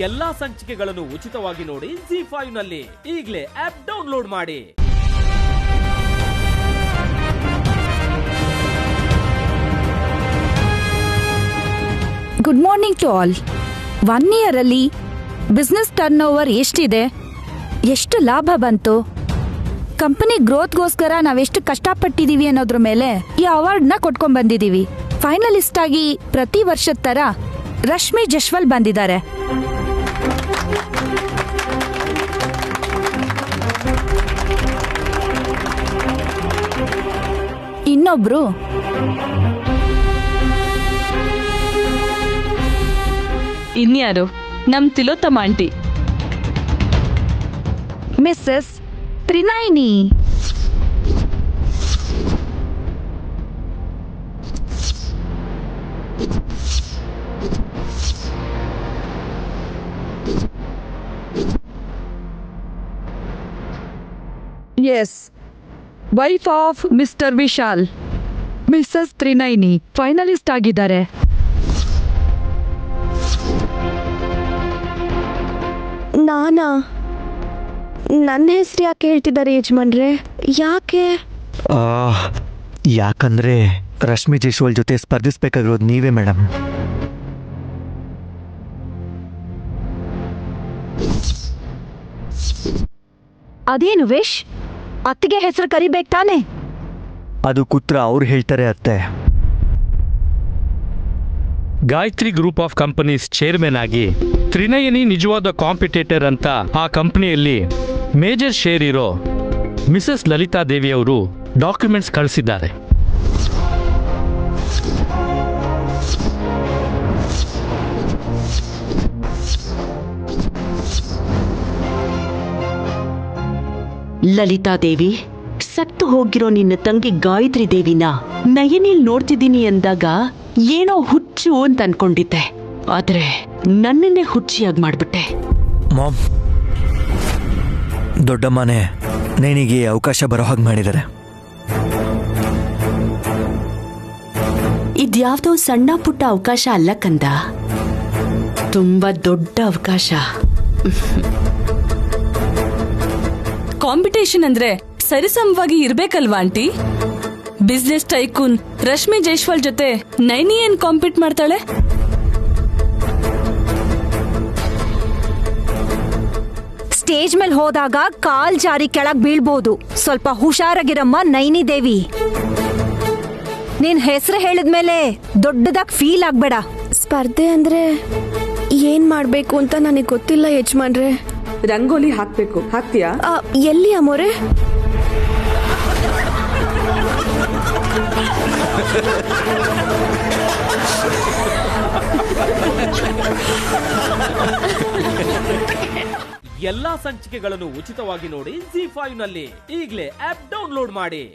ಎಲ್ಲಾ ಸಂಚಿಕೆಗಳನ್ನು ಉಚಿತವಾಗಿ ನೋಡಿ ZEE5 ನಲ್ಲಿ. ಈಗಲೇ ಆಪ್ ಡೌನ್ಲೋಡ್ ಮಾಡಿ. Good morning to all. 1 year ಅಲ್ಲಿ ಬಿಸ್ನೆಸ್ ಟರ್ನ್ ಓವರ್ ಎಷ್ಟಿದೆ, ಎಷ್ಟು ಲಾಭ ಬಂತು, ಕಂಪನಿ ಗ್ರೋತ್ಗೋಸ್ಕರ ನಾವೆಷ್ಟು ಕಷ್ಟಪಟ್ಟಿದೀವಿ ಅನ್ನೋದ್ರ ಮೇಲೆ ಈ ಅವಾರ್ಡ್ನ ಕೊಟ್ಕೊಂಡ್ ಬಂದಿದೀವಿ. ಫೈನಲಿಸ್ಟ್ ಆಗಿ ಪ್ರತಿ ವರ್ಷದ ತರ ರಶ್ಮಿ ಜಶ್ವಲ್ ಬಂದಿದ್ದಾರೆ. ಇನ್ನೊಬ್ರು ಇನ್ಯಾರು? ನಮ್ Tilottama aunty, Mrs Trinayani. Yes, wife of Mr Vishal, Mrs Trinayani finalist ಆಗಿದ್ದಾರೆ. ನಾನಾ? ನನ್ನ ಹೆಸರು ಯಾಕೆ ಹೇಳ್ತಿದ್ದಾರೆ ಯಜಮಾನ್ರೆ? ಯಾಕೆ? ಯಾಕಂದ್ರೆ ರಶ್ಮಿ ಜೈಸ್ವಾಲ್ ಜೊತೆ ಸ್ಪರ್ಧಿಸ್ಬೇಕಾಗಿರೋದು ನೀವೇ ಮೇಡಮ್. ಅದೇನು ವಿಶ್? ಅತ್ತಿಗೆ ಹೆಸರು ಕರಿಬೇಕು ತಾನೆ? ಅದು ಕೂತ್ರ ಅವ್ರು ಹೇಳ್ತಾರೆ ಅತ್ತೆ. Gayatri group of companies chairman ಆಗಿ ತ್ರಿನಯನಿ ನಿಜವಾದ ಕಾಂಪಿಟೇಟರ್ ಅಂತ ಆ ಕಂಪನಿಯಲ್ಲಿ ಮೇಜರ್ ಶೇರ್ ಇರೋ ಮಿಸಸ್ ಲಲಿತಾ ದೇವಿಯವರು ಡಾಕ್ಯುಮೆಂಟ್ಸ್ ಕಳಿಸಿದ್ದಾರೆ. ಲಲಿತಾ ದೇವಿ, ಸತ್ತು ಹೋಗಿರೋ ನಿನ್ನ ತಂಗಿ ಗಾಯತ್ರಿ ದೇವಿನ ನಯನಿಲ್ ನೋಡ್ತಿದ್ದೀನಿ ಅಂದಾಗ ಏನೋ ಹುಚ್ಚು ಅಂತ ಅನ್ಕೊಂಡಿದ್ದೆ, ಆದ್ರೆ ನನ್ನನ್ನೇ ಹುಚ್ಚಿಯಾಗಿ ಮಾಡ್ಬಿಟ್ಟೆ. ಮಾಮ್, ದೊಡ್ಡಮ್ಮನೇ ನೇಣಿಗೆ ಅವಕಾಶ ಬರೋ ಹಾಗೆ ಮಾಡಿದ್ದಾರೆ. ಇದ್ಯಾವ್ದೋ ಸಣ್ಣ ಪುಟ್ಟ ಅವಕಾಶ ಅಲ್ಲ ಕಂದ, ತುಂಬಾ ದೊಡ್ಡ ಅವಕಾಶ. ಕಾಂಪಿಟೇಷನ್ ಅಂದ್ರೆ ಸರಿಸಮವಾಗಿ ಇರ್ಬೇಕಲ್ವಾ aunty? Business tycoon Rashmi Jaiswal ಜೊತೆ ನೈನಿ ಏನ್ ಕಾಂಪೀಟ್ ಮಾಡ್ತಾಳೆ? ಸ್ಟೇಜ್ ಮೇಲೆ ಹೋದಾಗ ಕಾಲ್ ಜಾರಿ ಕೆಳಗ್ ಬೀಳ್ಬೋದು. ಸ್ವಲ್ಪ ಹುಷಾರಾಗಿರಮ್ಮ ನೈನಿ ದೇವಿ. ನಿನ್ ಹೆಸರು ಹೇಳಿದ್ಮೇಲೆ ದೊಡ್ಡದಾಗಿ ಫೀಲ್ ಆಗ್ಬೇಡ. ಸ್ಪರ್ಧೆ ಅಂದ್ರೆ ಏನ್ ಮಾಡ್ಬೇಕು ಅಂತ ನನಗೆ ಗೊತ್ತಿಲ್ಲ ಯಜಮಾನ್ರೆ. ರಂಗೋಲಿ ಹಾಕ್ಬೇಕು, ಹಾಕ್ತೀಯಾ? ಎಲ್ಲಿ ಅಮ್ಮೋರೆ? ಎಲ್ಲಾ ಸಂಚಿಕೆಗಳನ್ನು ಉಚಿತವಾಗಿ ನೋಡಿ ZEE5 ನಲ್ಲಿ. ಈಗಲೇ ಆಪ್ ಡೌನ್ಲೋಡ್ ಮಾಡಿ.